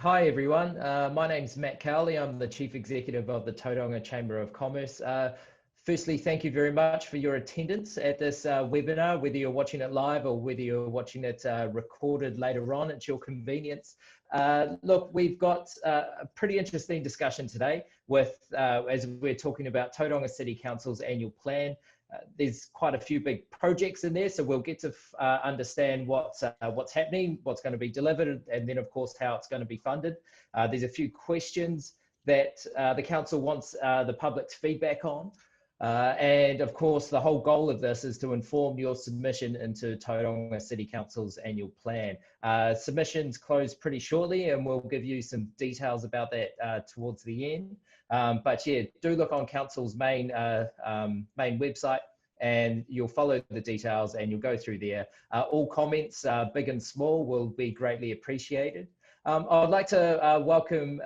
Hi everyone, my name's Matt Cowley. I'm the Chief Executive of the Tauranga Chamber of Commerce. Firstly, thank you very much for your attendance at this webinar, whether you're watching it live or whether you're watching it recorded later on at your convenience. Look, we've got a pretty interesting discussion today with, as we're talking about Tauranga City Council's annual plan. There's quite a few big projects in there, so we'll get to understand what's happening, what's going to be delivered, and then of course how it's going to be funded. There's a few questions that the council wants the public's feedback on, and of course the whole goal of this is to inform your submission into Tauranga City Council's annual plan. Submissions close pretty shortly, and we'll give you some details about that towards the end. But yeah, do look on council's main website, and you'll follow the details and you'll go through there. All comments, big and small, will be greatly appreciated. I'd like to welcome,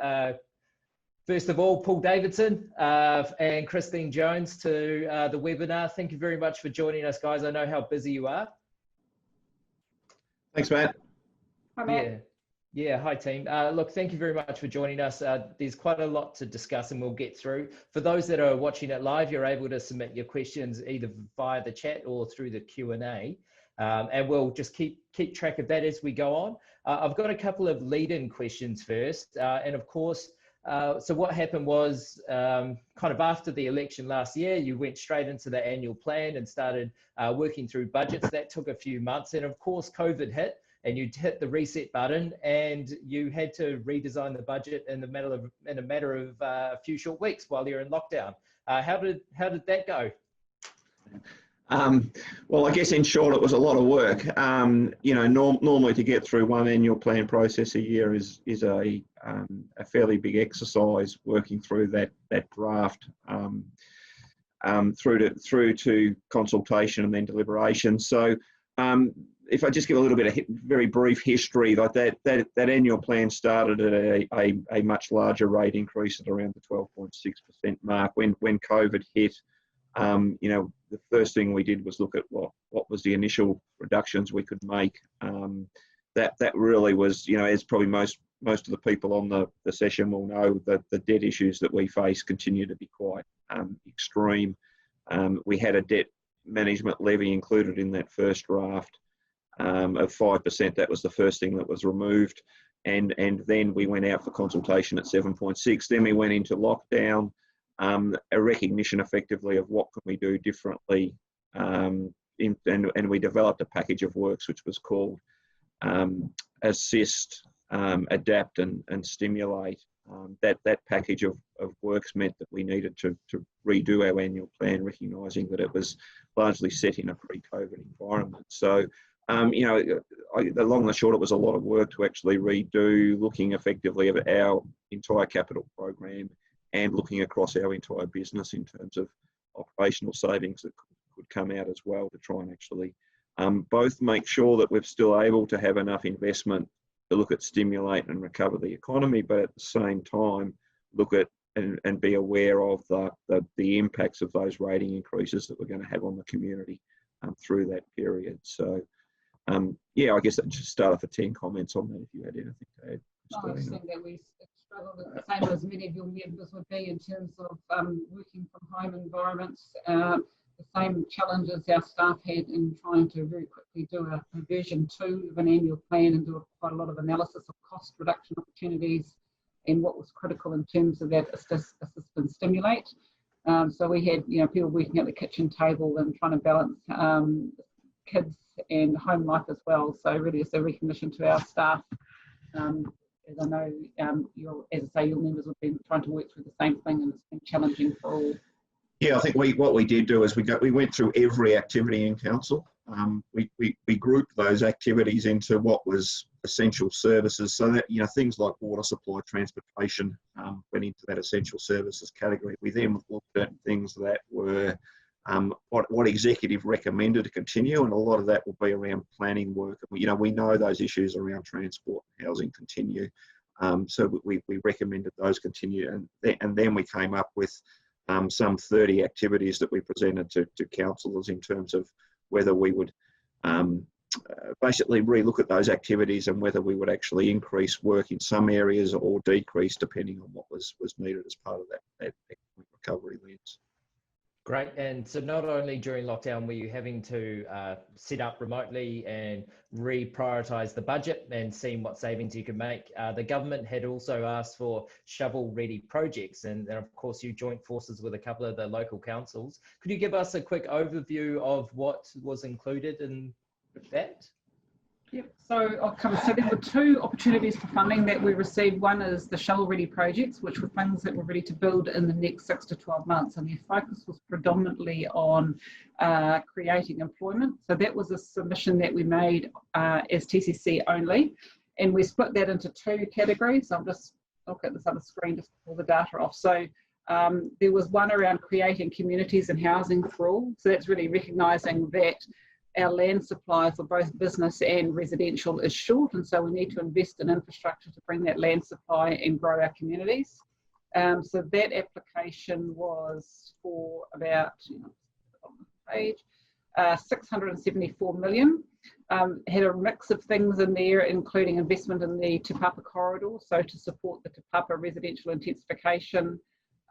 first of all, Paul Davidson and Christine Jones to the webinar. Thank you very much for joining us, guys. I know how busy you are. Thanks, Matt. Hi, Matt. Yeah, hi team. Look, thank you very much for joining us. There's quite a lot to discuss and we'll get through. For those that are watching it live, you're able to submit your questions either via the chat or through the Q&A. And we'll just keep track of that as we go on. I've got a couple of lead-in questions first. And of course, so what happened was kind of after the election last year, you went straight into the annual plan and started working through budgets. That took a few months. And of course, COVID hit. And you hit the reset button, and you had to redesign the budget in a matter of a few short weeks while you're in lockdown. How did that go? Well, I guess in short, it was a lot of work. You know, normally to get through one annual plan process a year is a fairly big exercise. Working through that draft through to consultation and then deliberation. So. If I just give a little bit of very brief history, like that annual plan started at a much larger rate increase at around the 12.6% mark. When COVID hit, you know, the first thing we did was look at what was the initial reductions we could make. That really was, you know, as probably most of the people on the session will know, that the debt issues that we face continue to be quite extreme. We had a debt management levy included in that first draft. Of 5%, that was the first thing that was removed, and then we went out for consultation at 7.6. Then we went into lockdown, a recognition effectively of what can we do differently, and we developed a package of works which was called Assist, Adapt, and Stimulate. That package of works meant that we needed to redo our annual plan, recognising that it was largely set in a pre-COVID environment. So. You know, the long and the short, it was a lot of work to actually redo, looking effectively at our entire capital program and looking across our entire business in terms of operational savings that could come out as well, to try and actually both make sure that we're still able to have enough investment to look at stimulate and recover the economy, but at the same time look at and be aware of the impacts of those rating increases that we're going to have on the community through that period. So. Yeah, I guess I'd just start off with 10 comments on that if you had anything to add. I was saying that we struggled with the same as many of your members would be in terms of working from home environments, the same challenges our staff had in trying to very quickly do a version 2 of an annual plan and do quite a lot of analysis of cost reduction opportunities and what was critical in terms of that assist and stimulate. So we had, you know, people working at the kitchen table and trying to balance kids and home life as well. So really it's a recognition to our staff. As I know, as I say, your members have been trying to work through the same thing, and it's been challenging for all. Yeah, I think what we did do is we went through every activity in council. We grouped those activities into what was essential services, so that, you know, things like water supply, transportation went into that essential services category. We then looked at things that were what executive recommended to continue, and a lot of that will be around planning work. You know, we know those issues around transport and housing continue, so we recommended those continue, and then we came up with some 30 activities that we presented to councillors in terms of whether we would basically relook at those activities and whether we would actually increase work in some areas or decrease depending on what was needed as part of that economic recovery lens. Great. And so not only during lockdown were you having to set up remotely and reprioritise the budget and seeing what savings you could make, the government had also asked for shovel-ready projects. And of course, you joined forces with a couple of the local councils. Could you give us a quick overview of what was included in that? Yep, so I'll cover. So there were two opportunities for funding that we received. One is the shovel-ready projects, which were things that were ready to build in the next 6 to 12 months, and their focus was predominantly on creating employment. So that was a submission that we made as TCC only, and we split that into two categories. I'll just look at this other screen just to pull the data off. So there was one around creating communities and housing for all. So that's really recognising that our land supply for both business and residential is short, and so we need to invest in infrastructure to bring that land supply and grow our communities. So that application was for about, on the page, 674 million. Had a mix of things in there, including investment in the Te Papa corridor, so to support the Te Papa residential intensification,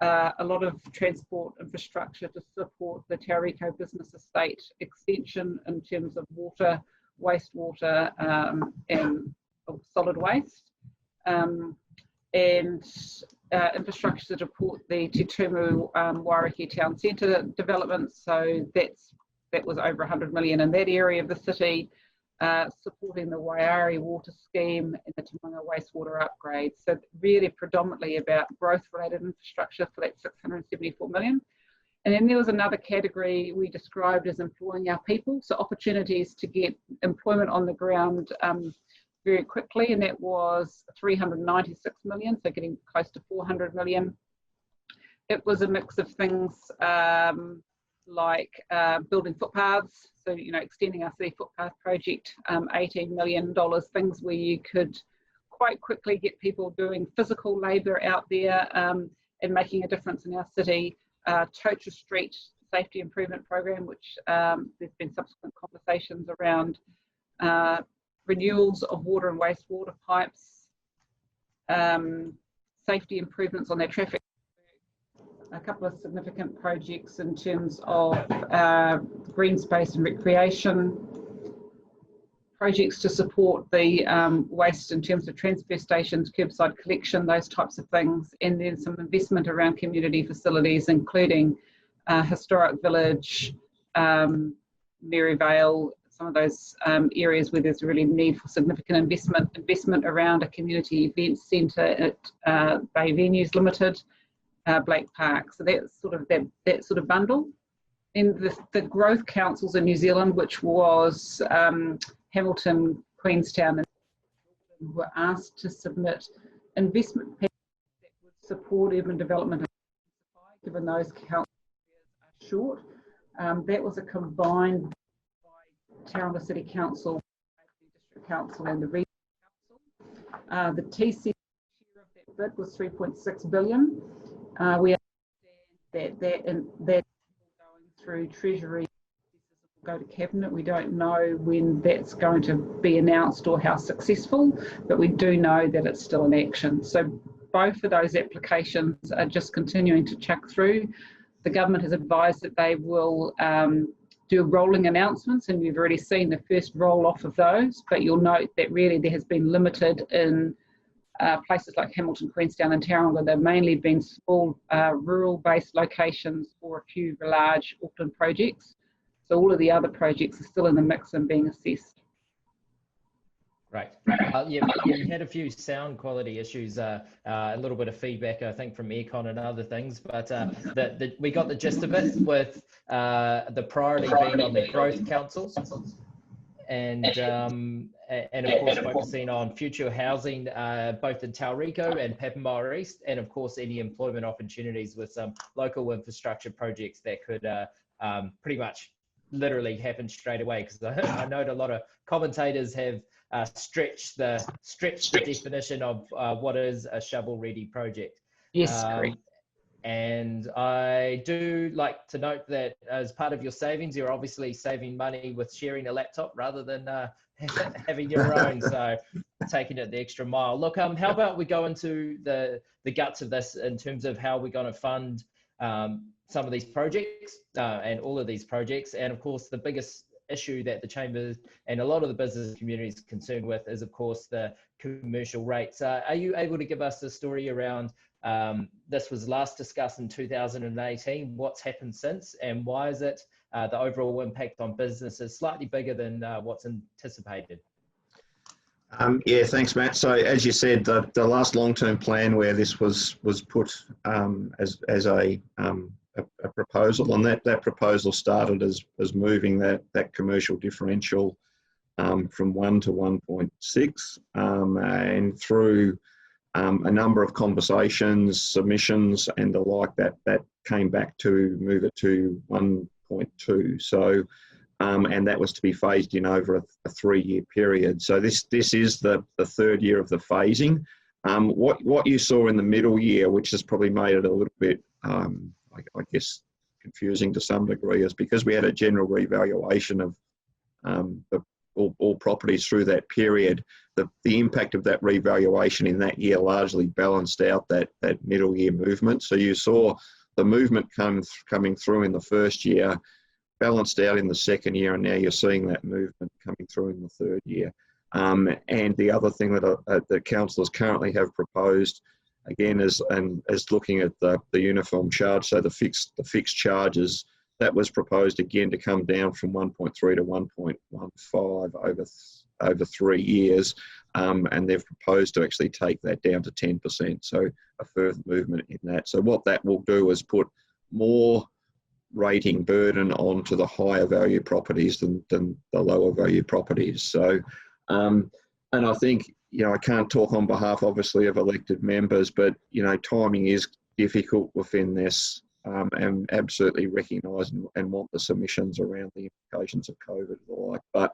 a lot of transport infrastructure to support the Tauranga business estate extension in terms of water, wastewater, and solid waste, and infrastructure to support the Te Tumu Wairakei Town Centre development. So that was over 100 million in that area of the city. Supporting the Waiari water scheme and the Tauranga wastewater upgrades. So really predominantly about growth-related infrastructure for that 674 million. And then there was another category we described as employing our people, so opportunities to get employment on the ground very quickly, and that was 396 million, so getting close to 400 million. It was a mix of things like building footpaths, so extending our city footpath project, $18 million, things where you could quite quickly get people doing physical labour out there and making a difference in our city. Tocha Street Safety Improvement Program, which there's been subsequent conversations around renewals of water and wastewater pipes, safety improvements on their traffic. A couple of significant projects in terms of green space and recreation, projects to support the waste in terms of transfer stations, curbside collection, those types of things, and then some investment around community facilities, including historic village, Maryvale, some of those areas where there's really need for significant investment around a community event centre at Bay Venues Limited, Blake Park. So that's sort of that sort of bundle. And the growth councils in New Zealand, which was Hamilton, Queenstown, and were asked to submit investment packages that would support urban development, given those councils are short. That was a combined by Tauranga City Council, District Council, and the Regional Council. The TC share of that bid was 3.6 billion. We understand that going through Treasury, will go to Cabinet. We don't know when that's going to be announced or how successful, but we do know that it's still in action. So both of those applications are just continuing to check through. The government has advised that they will do rolling announcements, and we've already seen the first roll off of those, but you'll note that really there has been limited in places like Hamilton, Queenstown and Tauranga. They've mainly been small rural-based locations for a few large Auckland projects. So all of the other projects are still in the mix and being assessed. Right. Yeah, you had a few sound quality issues, a little bit of feedback, I think, from aircon and other things, but we got the gist of it, with the priority being on the growth councils, and of course focusing on future housing, both in Tauriko and Papamoa East, and of course any employment opportunities with some local infrastructure projects that could pretty much literally happen straight away, because I know a lot of commentators have stretched the definition of what is a shovel-ready project. Yes, correct. And I do like to note that as part of your savings, you're obviously saving money with sharing a laptop rather than having your own. So taking it the extra mile. Look, how about we go into the guts of this in terms of how we're going to fund some of these projects and all of these projects. And of course, the biggest issue that the Chamber and a lot of the business community is concerned with is, of course, the commercial rates. Are you able to give us a story around this was last discussed in 2018, what's happened since, and why is it the overall impact on businesses slightly bigger than what's anticipated? Yeah, thanks, Matt. So as you said, the last long-term plan where this was put as a proposal, and that proposal started as moving that commercial differential from 1 to 1.6, and through a number of conversations, submissions, and the like, that came back to move it to 1.2. So, and that was to be phased in over a 3-year period. So this is the third year of the phasing. What you saw in the middle year, which has probably made it a little bit, I guess, confusing to some degree, is because we had a general revaluation of all properties through that period. The impact of that revaluation in that year largely balanced out that middle year movement. So you saw the movement coming through in the first year, balanced out in the second year, and now you're seeing that movement coming through in the third year. And the other thing that the councillors currently have proposed, again, is looking at the uniform charge, so the fixed charges, that was proposed again to come down from 1.3 to 1.15 over 3 years, and they've proposed to actually take that down to 10%, so a further movement in that. So what that will do is put more rating burden onto the higher value properties than the lower value properties. So, and I think, I can't talk on behalf, obviously, of elected members, but, timing is difficult within this, and absolutely recognise and want the submissions around the implications of COVID and the like. But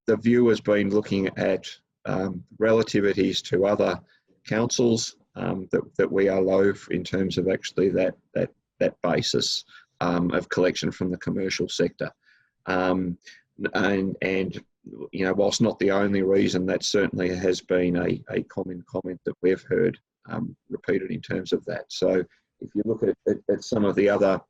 the view has been looking at relativities to other councils, that we are low in terms of actually that basis of collection from the commercial sector. And whilst not the only reason, that certainly has been a common comment that we've heard repeated in terms of that. So if you look at some of the other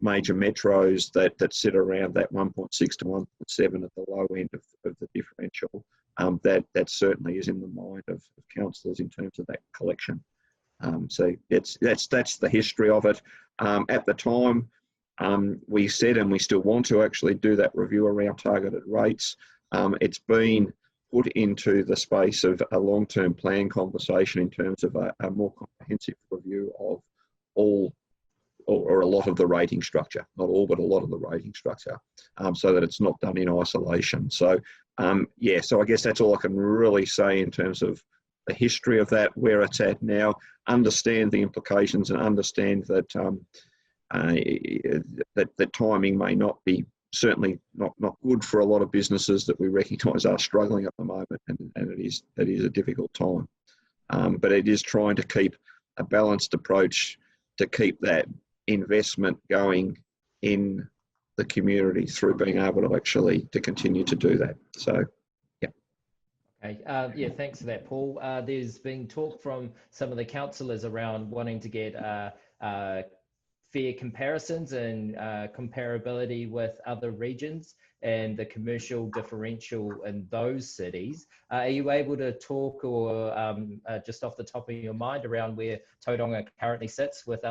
major metros that sit around that 1.6 to 1.7 at the low end of the differential, that certainly is in the mind of councillors in terms of that collection. So that's the history of it. At the time, we said, and we still want to actually do that review around targeted rates. It's been put into the space of a long-term plan conversation in terms of a more comprehensive review of all or a lot of the rating structure, not all, but a lot of the rating structure, so that it's not done in isolation. So, yeah, so I guess that's all I can really say in terms of the history of that, where it's at now, understand the implications and understand that that timing may not be, certainly not good for a lot of businesses that we recognise are struggling at the moment, and it is a difficult time. But it is trying to keep a balanced approach to keep that investment going in the community through being able to actually to continue to do that. So, yeah. Okay. Yeah, thanks for that, Paul. There's been talk from some of the councillors around wanting to get fair comparisons and comparability with other regions and the commercial differential in those cities. Are you able to talk, or just off the top of your mind, around where Tauranga currently sits with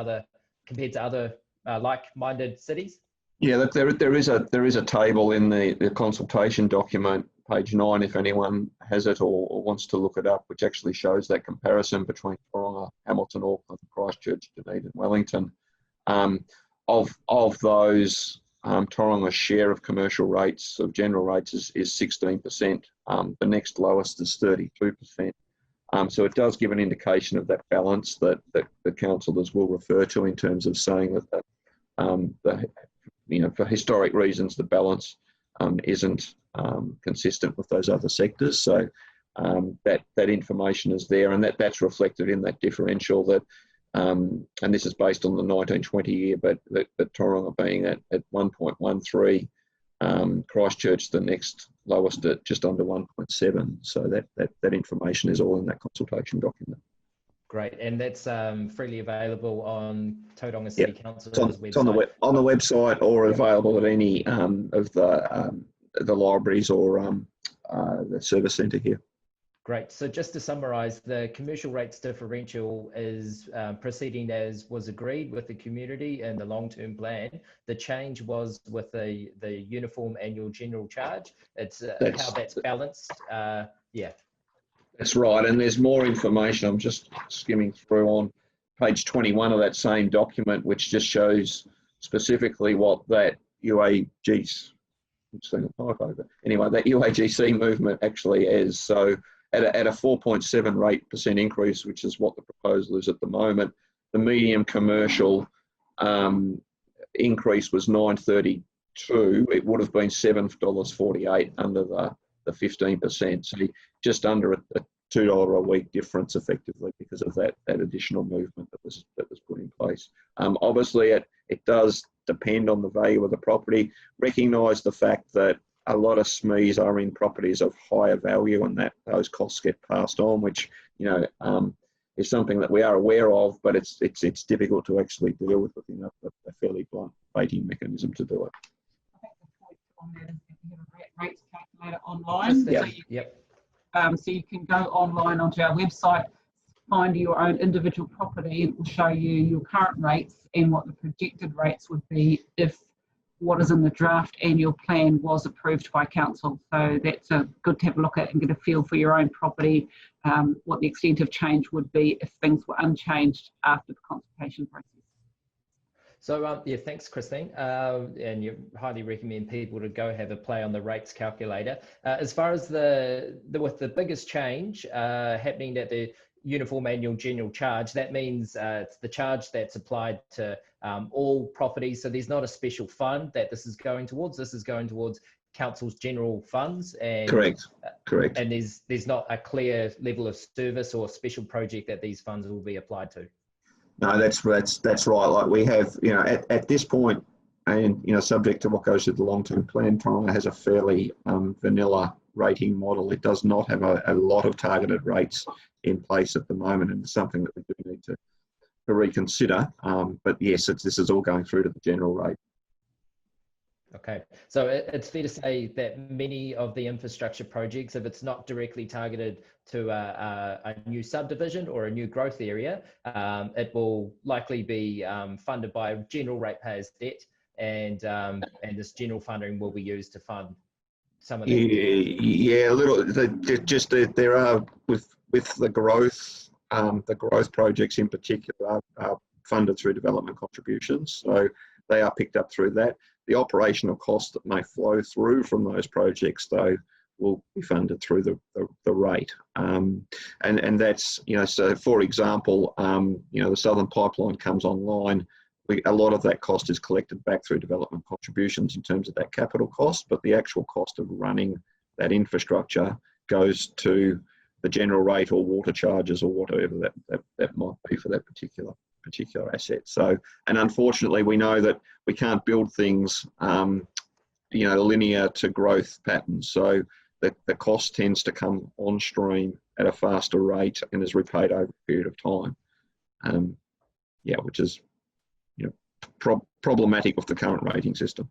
compared to other like-minded cities? Yeah, there is a table in the consultation document, page 9, if anyone has it or wants to look it up, which actually shows that comparison between Tauranga, Hamilton, Auckland, Christchurch, Dunedin, Wellington. Of those, Tauranga's share of commercial rates, of general rates, is 16%. The next lowest is 32%. So it does give an indication of that balance that the councillors will refer to in terms of saying that for historic reasons, the balance isn't consistent with those other sectors. So that information is there, and that's reflected in that differential that, and this is based on the 1920 year, but Tauranga being at 1.13, Christchurch the next lowest at just under 1.7. So that information is all in that consultation document. Great, and that's freely available on Tauranga City Council's website. It's on the website, or available at any of the libraries or the service centre here. Great. So just to summarise, the commercial rates differential is proceeding as was agreed with the community in the long-term plan. The change was with the uniform annual general charge. It's how that's balanced. Yeah. That's right. And there's more information. I'm just skimming through on page 21 of that same document, which just shows specifically what that UAG's, I'm seeing a typo, but anyway, that UAGC movement actually is. So at a 4.7% increase, which is what the proposal is at the moment, the medium commercial increase was $9.32. It would have been $7.48 under the 15%. So just under a $2 a week difference, effectively, because of that additional movement that was put in place. Obviously, it does depend on the value of the property. Recognise the fact that a lot of SMEs are in properties of higher value, and that those costs get passed on, which is something that we are aware of, but it's difficult to actually deal with within a fairly blunt rating mechanism to do it. I think the point on that is that we have a rates calculator online. So you can go online onto our website, find your own individual property, and it will show you your current rates and what the projected rates would be if what is in the draft annual plan was approved by council. So that's good to have a look at and get a feel for your own property, what the extent of change would be if things were unchanged after the consultation process. So yeah, thanks, Christine. And you highly recommend people to go have a play on the rates calculator. As far as with the biggest change happening at the uniform annual general charge, that means it's the charge that's applied to all properties. So there's not a special fund that this is going towards. This is going towards council's general funds. And correct. And there's not a clear level of service or special project that these funds will be applied to. No, that's right. Like we have, at this point, and subject to what goes to the long-term plan, Tauranga has a fairly vanilla rating model. It does not have a lot of targeted rates in place at the moment, and it's something that we do need to reconsider. But yes, this is all going through to the general rate. Okay, so it's fair to say that many of the infrastructure projects, if it's not directly targeted to a new subdivision or a new growth area, it will likely be funded by general ratepayers' debt, and this general funding will be used to fund some of the there are with the growth projects in particular are funded through development contributions, so they are picked up through that. The operational costs that may flow through from those projects, though, will be funded through the rate. And that's, so for example, the Southern Pipeline comes online. A lot of that cost is collected back through development contributions in terms of that capital cost, but the actual cost of running that infrastructure goes to the general rate or water charges or whatever that might be for that particular asset. So, and unfortunately, we know that we can't build things, linear to growth patterns. So the cost tends to come on stream at a faster rate and is repaid over a period of time. Which is, problematic with the current rating system.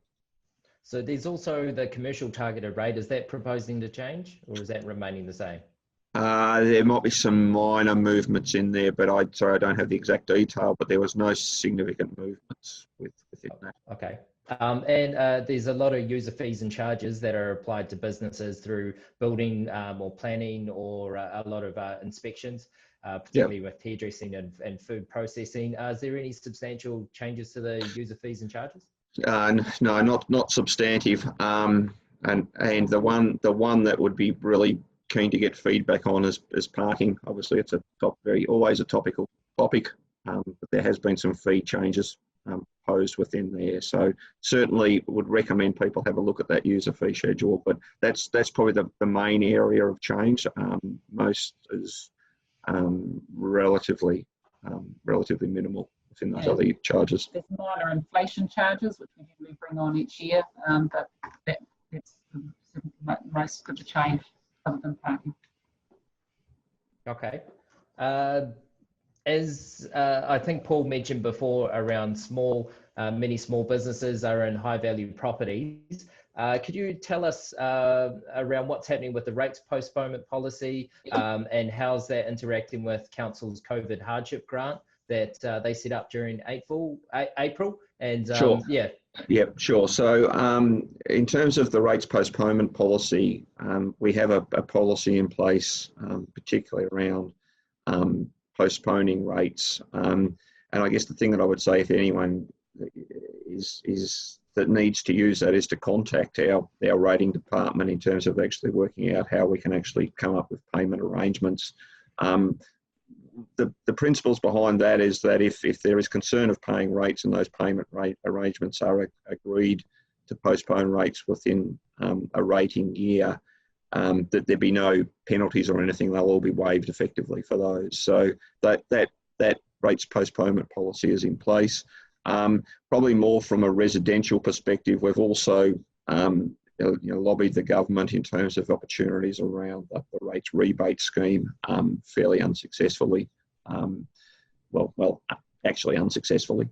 So there's also the commercial targeted rate. Is that proposing to change, or is that remaining the same? There might be some minor movements in there, but I don't have the exact detail, but there was no significant movements within that. Okay. And there's a lot of user fees and charges that are applied to businesses through building or planning or a lot of inspections, particularly with hairdressing and food processing. Is there any substantial changes to the user fees and charges? No, not substantive. And the one that would be really keen to get feedback on is parking. Obviously, it's always a topical topic, but there has been some fee changes enclosed within there. So certainly would recommend people have a look at that user fee schedule, but that's probably the main area of change. Most is relatively minimal within those other charges. There's minor inflation charges, which we usually bring on each year, but that's most of the change other than parking. Okay. As I think Paul mentioned before, around many small businesses are in high value properties. Could you tell us around what's happening with the rates postponement policy and how's that interacting with Council's COVID hardship grant that they set up during April? And Sure. Yeah, sure. So in terms of the rates postponement policy, we have a policy in place, particularly around postponing rates. And I guess the thing that I would say, if anyone is that needs to use that, is to contact our rating department in terms of actually working out how we can actually come up with payment arrangements. The principles behind that is that if there is concern of paying rates and those payment rate arrangements are agreed to postpone rates within a rating year, that there be no penalties or anything, they'll all be waived effectively for those. So that rates postponement policy is in place. Probably more from a residential perspective, we've also lobbied the government in terms of opportunities around the rates rebate scheme fairly unsuccessfully. Actually unsuccessfully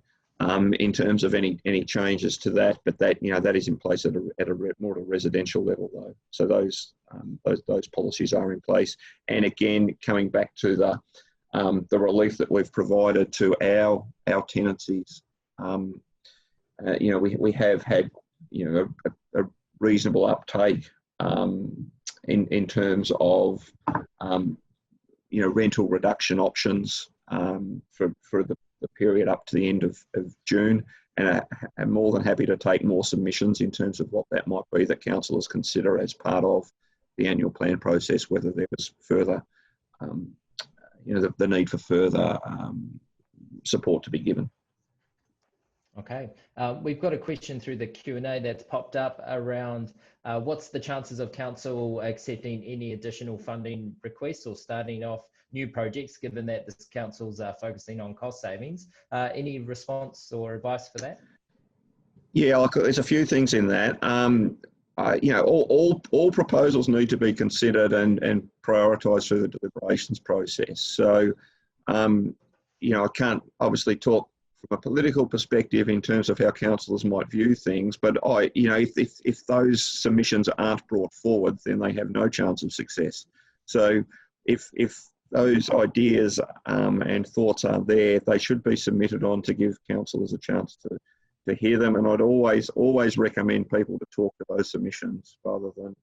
in terms of any changes to that, but that is in place at a more residential level though. So those policies are in place. And again, coming back to the relief that we've provided to our tenancies, we have had a reasonable uptake in terms of rental reduction options for the period up to the end of June, and I'm more than happy to take more submissions in terms of what that might be that councillors consider as part of the annual plan process, whether there was further the need for further support to be given. Okay, we've got a question through the Q&A that's popped up around what's the chances of council accepting any additional funding requests or starting off new projects, given that this council's focusing on cost savings. Any response or advice for that? Yeah, look, there's a few things in that. All proposals need to be considered and prioritised through the deliberations process. So, I can't obviously talk from a political perspective in terms of how councillors might view things, but if those submissions aren't brought forward, then they have no chance of success. So if those ideas and thoughts are there, they should be submitted on to give councillors a chance to hear them. And I'd always recommend people to talk to those submissions rather than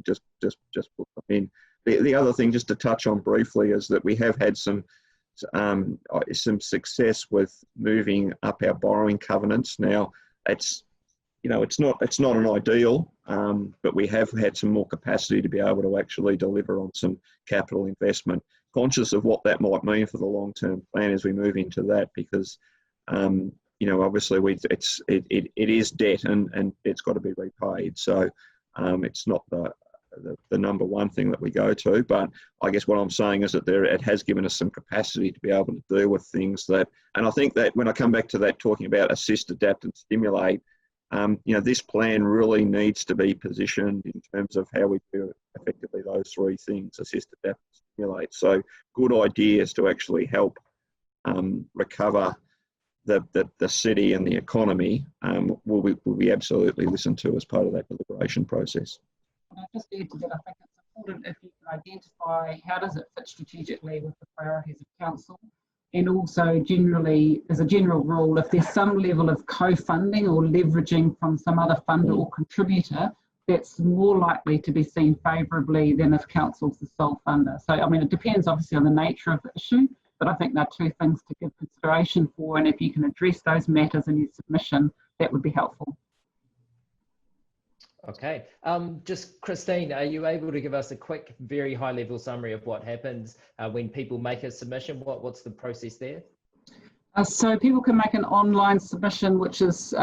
just put them in. The other thing, just to touch on briefly, is that we have had some success with moving up our borrowing covenants. Now, it's not an ideal, but we have had some more capacity to be able to actually deliver on some capital investment. Conscious of what that might mean for the long-term plan as we move into that, because obviously it is debt and it's got to be repaid. So it's not the number one thing that we go to, but I guess what I'm saying is that it has given us some capacity to be able to deal with things that, and I think that when I come back to that, talking about assist, adapt and stimulate, this plan really needs to be positioned in terms of how we do effectively those three things: assist, adapt and stimulate. So good ideas to actually help recover the city and the economy will be absolutely listened to as part of that deliberation process. And I just add to that, I think it's important if you can identify how does it fit strategically with the priorities of council, and also generally, as a general rule, if there's some level of co-funding or leveraging from some other funder or contributor, that's more likely to be seen favourably than if council's the sole funder. So, I mean, it depends obviously on the nature of the issue, but I think there are two things to give consideration for, and if you can address those matters in your submission, that would be helpful. Okay, just Christine, are you able to give us a quick, very high-level summary of what happens when people make a submission? What's the process there? So people can make an online submission, which is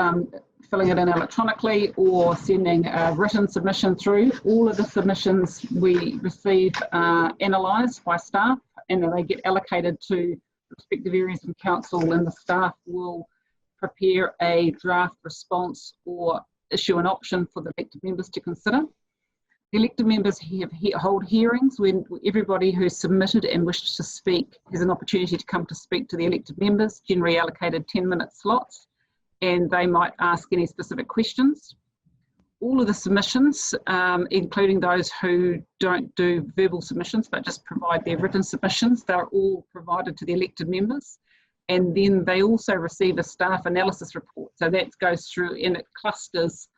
filling it in electronically or sending a written submission through. All of the submissions we receive are analysed by staff, and they get allocated to respective areas of council, and the staff will prepare a draft response or issue an option for the elected members to consider. The elected members hold hearings when everybody who's submitted and wished to speak has an opportunity to come to speak to the elected members, generally allocated 10-minute slots, and they might ask any specific questions. All of the submissions, including those who don't do verbal submissions but just provide their written submissions, they're all provided to the elected members. And then they also receive a staff analysis report. So that goes through and it clusters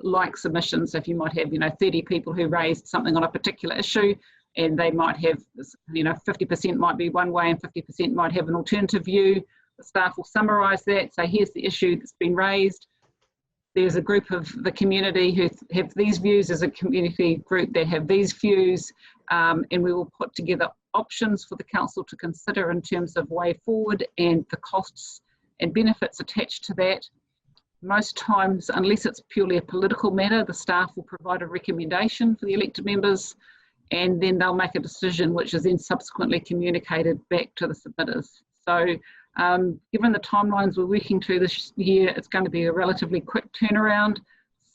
like submissions. If you might have, 30 people who raised something on a particular issue, and they might have, 50% might be one way and 50% might have an alternative view. The staff will summarise that. So here's the issue that's been raised. There's a group of the community who have these views. There's a community group that have these views, and we will put together options for the council to consider in terms of way forward and the costs and benefits attached to that. Most times, unless it's purely a political matter, the staff will provide a recommendation for the elected members, and then they'll make a decision which is then subsequently communicated back to the submitters. So given the timelines we're working to this year, it's going to be a relatively quick turnaround.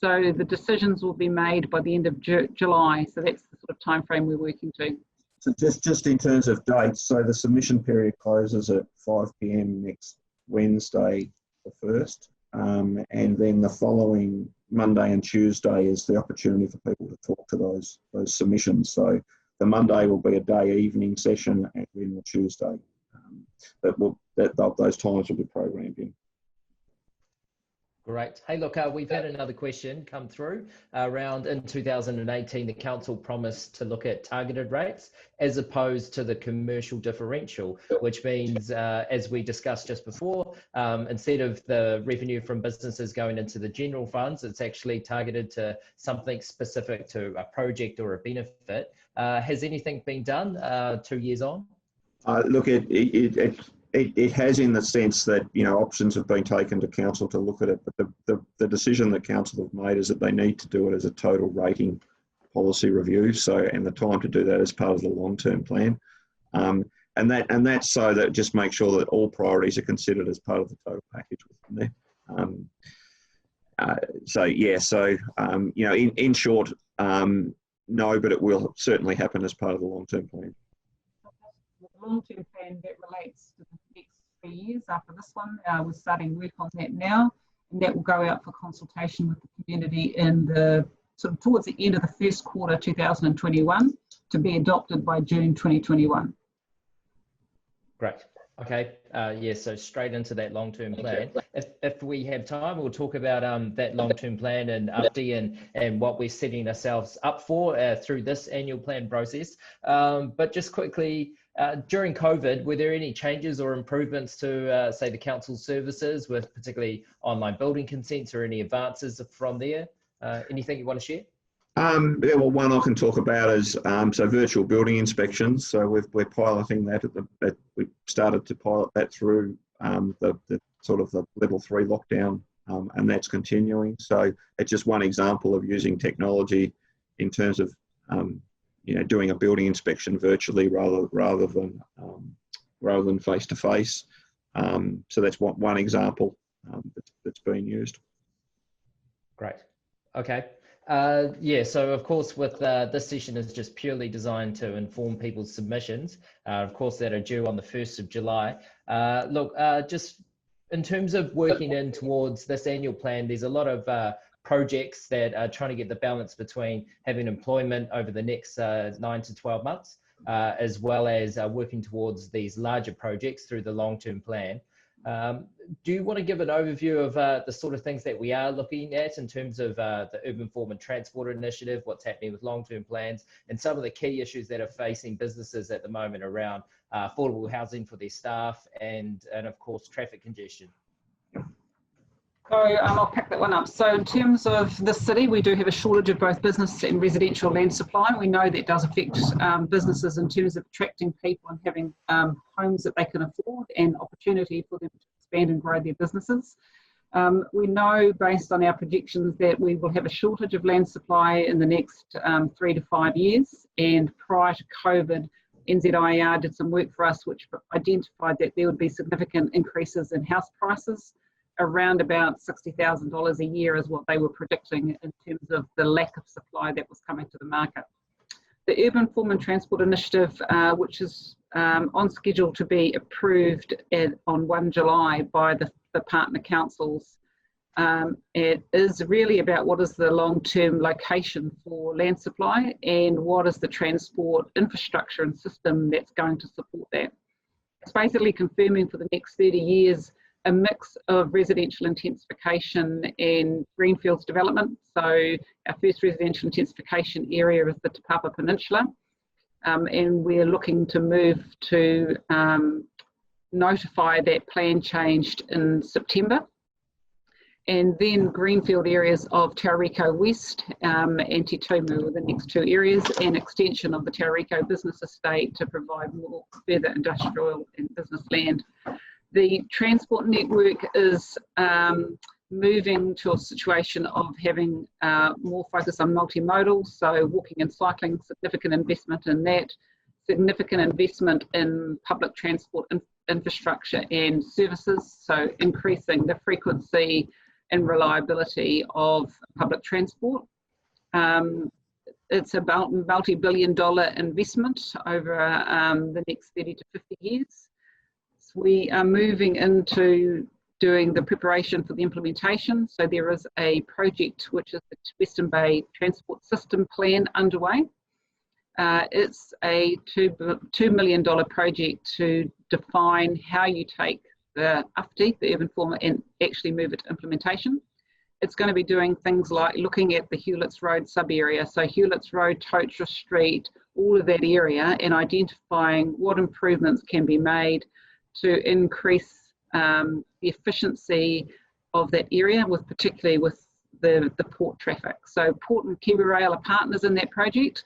So the decisions will be made by the end of July. So that's the sort of time frame we're working to. So just in terms of dates, so the submission period closes at 5 p.m. next Wednesday, the 1st, and then the following Monday and Tuesday is the opportunity for people to talk to those submissions. So the Monday will be a day evening session, and then the Tuesday. Those times will be programmed in. Great. Hey, look, we've had another question come through around in 2018, the council promised to look at targeted rates as opposed to the commercial differential, which means, as we discussed just before, instead of the revenue from businesses going into the general funds, it's actually targeted to something specific to a project or a benefit. Has anything been done 2 years on? Look, it has, in the sense that options have been taken to council to look at it, but the decision that council have made is that they need to do it as a total rating policy review. So, and the time to do that is part of the long-term plan, and that's so that just make sure that all priorities are considered as part of the total package within there. In short, no, but it will certainly happen as part of the long-term plan. Long-term plan that relates to the next 3 years after this one. We're starting work on that now, and that will go out for consultation with the community in the towards the end of the first quarter 2021 to be adopted by June 2021. Great. Okay. So straight into that long-term plan. If we have time, we'll talk about that long-term plan and update and what we're setting ourselves up for through this annual plan process. But just quickly, during COVID, were there any changes or improvements to, say, the council services with particularly online building consents or any advances from there? Anything you want to share? Well, one I can talk about is so virtual building inspections. So we're piloting that we started to pilot that through the level 3 lockdown, and that's continuing. So it's just one example of using technology in terms of doing a building inspection virtually rather than face to face. So that's one example that's being used. Great. Okay. So of course, with this session is just purely designed to inform people's submissions, of course, that are due on the 1st of July. Just in terms of working in towards this annual plan, there's a lot of projects that are trying to get the balance between having employment over the next 9 to 12 months, as well as working towards these larger projects through the long-term plan. Do you want to give an overview of the sort of things that we are looking at in terms of the Urban Form and Transport Initiative, what's happening with long-term plans, and some of the key issues that are facing businesses at the moment around affordable housing for their staff and of course, traffic congestion? So I'll pick that one up. So in terms of the city, we do have a shortage of both business and residential land supply. We know that does affect businesses in terms of attracting people and having homes that they can afford and opportunity for them to expand and grow their businesses. We know based on our projections that we will have a shortage of land supply in the next 3 to 5 years. And prior to COVID, NZIER did some work for us which identified that there would be significant increases in house prices. Around about $60,000 a year is what they were predicting in terms of the lack of supply that was coming to the market. The Urban Form and Transport Initiative, which is on schedule to be approved on 1 July by the partner councils, it is really about what is the long-term location for land supply and what is the transport infrastructure and system that's going to support that. It's basically confirming for the next 30 years a mix of residential intensification and greenfields development. So our first residential intensification area is the Te Papa Peninsula, and we're looking to move to notify that plan changed in September. And then greenfield areas of Tauranga West and Te Tumu are the next two areas, and extension of the Tauranga business estate to provide more further industrial and business land. The transport network is moving to a situation of having more focus on multimodal, so walking and cycling, significant investment in that, significant investment in public transport infrastructure and services, so increasing the frequency and reliability of public transport. It's about multi-billion-dollar investment over the next 30 to 50 years. We are moving into doing the preparation for the implementation. So there is a project which is the Western Bay Transport System Plan underway. It's a $2 million project to define how you take the UFT, the urban form, and actually move it to implementation. It's going to be doing things like looking at the Hewletts Road sub-area, so Hewletts Road, Totra Street, all of that area, and identifying what improvements can be made to increase the efficiency of that area, particularly with the port traffic. So Port and Kiwi Rail are partners in that project,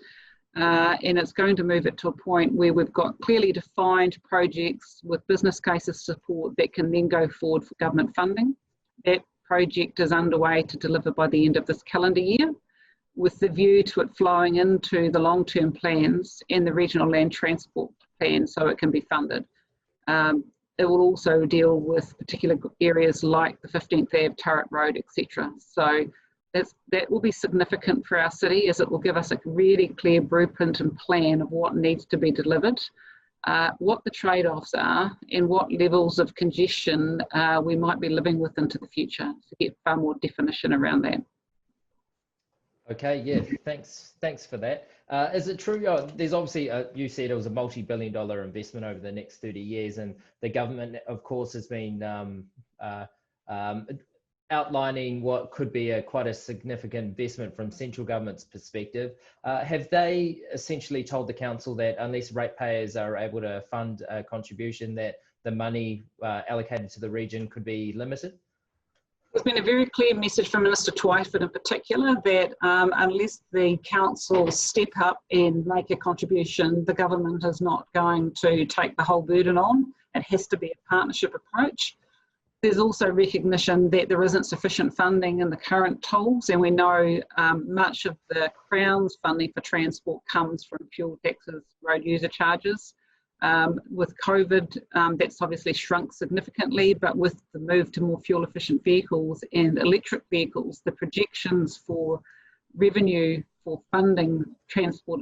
and it's going to move it to a point where we've got clearly defined projects with business cases support that can then go forward for government funding. That project is underway to deliver by the end of this calendar year, with the view to it flowing into the long-term plans and the regional land transport plan so it can be funded. It will also deal with particular areas like the 15th Ave, Turret Road, etc. So that will be significant for our city, as it will give us a really clear blueprint and plan of what needs to be delivered, what the trade-offs are, and what levels of congestion we might be living with into the future, to get far more definition around that. Okay, yeah, thanks for that. Is it true, there's obviously, you said it was a multi-billion-dollar investment over the next 30 years, and the government, of course, has been outlining what could be quite a significant investment from central government's perspective. Have they essentially told the council that unless ratepayers are able to fund a contribution, that the money allocated to the region could be limited? There's been a very clear message from Minister Twyford in particular that unless the council step up and make a contribution, the government is not going to take the whole burden on. It has to be a partnership approach. There's also recognition that there isn't sufficient funding in the current tools, and we know much of the Crown's funding for transport comes from fuel taxes, road user charges. With COVID, that's obviously shrunk significantly, but with the move to more fuel efficient vehicles and electric vehicles, the projections for revenue for funding transport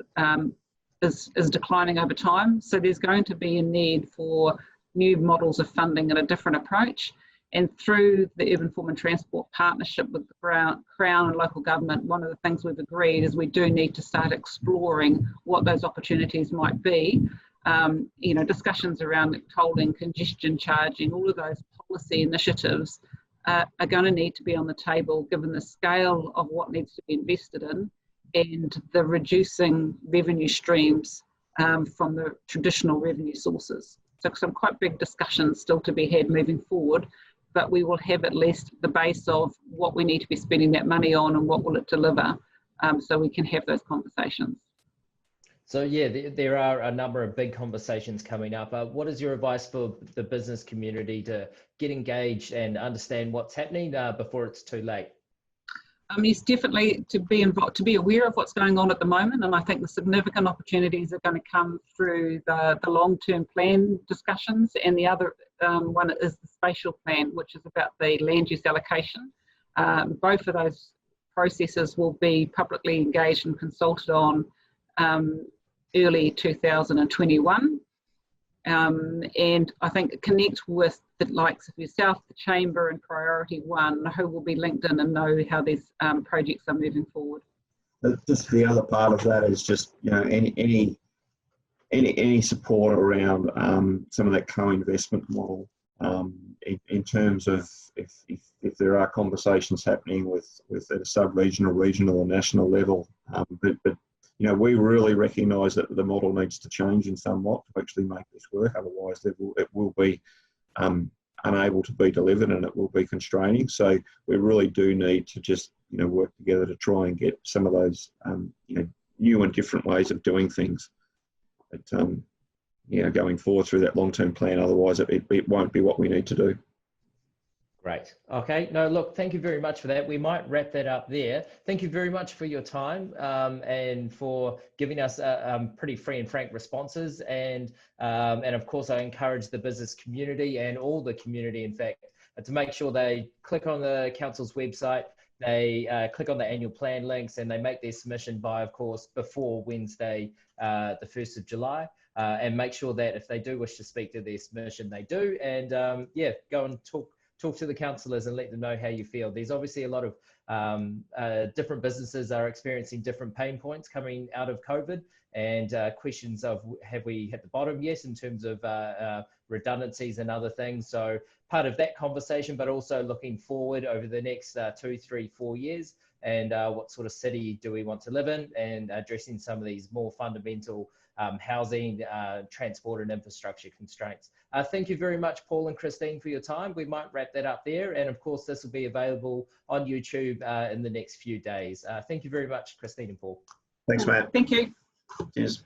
is declining over time. So there's going to be a need for new models of funding and a different approach. And through the Urban Form and Transport partnership with the Crown and local government, one of the things we've agreed is we do need to start exploring what those opportunities might be. Discussions around tolling, congestion charging, all of those policy initiatives are going to need to be on the table given the scale of what needs to be invested in and the reducing revenue streams from the traditional revenue sources. So some quite big discussions still to be had moving forward, but we will have at least the base of what we need to be spending that money on and what will it deliver, so we can have those conversations. So yeah, there are a number of big conversations coming up. What is your advice for the business community to get engaged and understand what's happening before it's too late? Yes, definitely to be involved, to be aware of what's going on at the moment, and I think the significant opportunities are going to come through the long-term plan discussions, and the other one is the spatial plan, which is about the land use allocation. Both of those processes will be publicly engaged and consulted on early 2021. And I think connect with the likes of yourself, the Chamber and Priority One, who will be linked in and know how these projects are moving forward. Just the other part of that is just, you know, any support around some of that co-investment model in terms of if there are conversations happening with at a sub-regional, regional or national level, but you know, we really recognise that the model needs to change in somewhat to actually make this work. Otherwise, it will be unable to be delivered, and it will be constraining. So we really do need to just, you know, work together to try and get some of those you know, new and different ways of doing things. But you know, going forward through that long-term plan, otherwise it won't be what we need to do. Great. Okay. No, look, thank you very much for that. We might wrap that up there. Thank you very much for your time and for giving us pretty free and frank responses. And of course, I encourage the business community and all the community, in fact, to make sure they click on the council's website, they click on the annual plan links, and they make their submission by, of course, before Wednesday, the 1st of July. And make sure that if they do wish to speak to their submission, they do. And yeah, go and talk to the councillors and let them know how you feel. There's obviously a lot of different businesses are experiencing different pain points coming out of COVID, and questions of have we hit the bottom yet in terms of redundancies and other things. So part of that conversation, but also looking forward over the next 2, 3, 4 years, and what sort of city do we want to live in, and addressing some of these more fundamental housing, transport and infrastructure constraints. Thank you very much, Paul and Christine, for your time. We might wrap that up there. And of course, this will be available on YouTube in the next few days. Thank you very much, Christine and Paul. Thanks, Matt. Thank you. Cheers.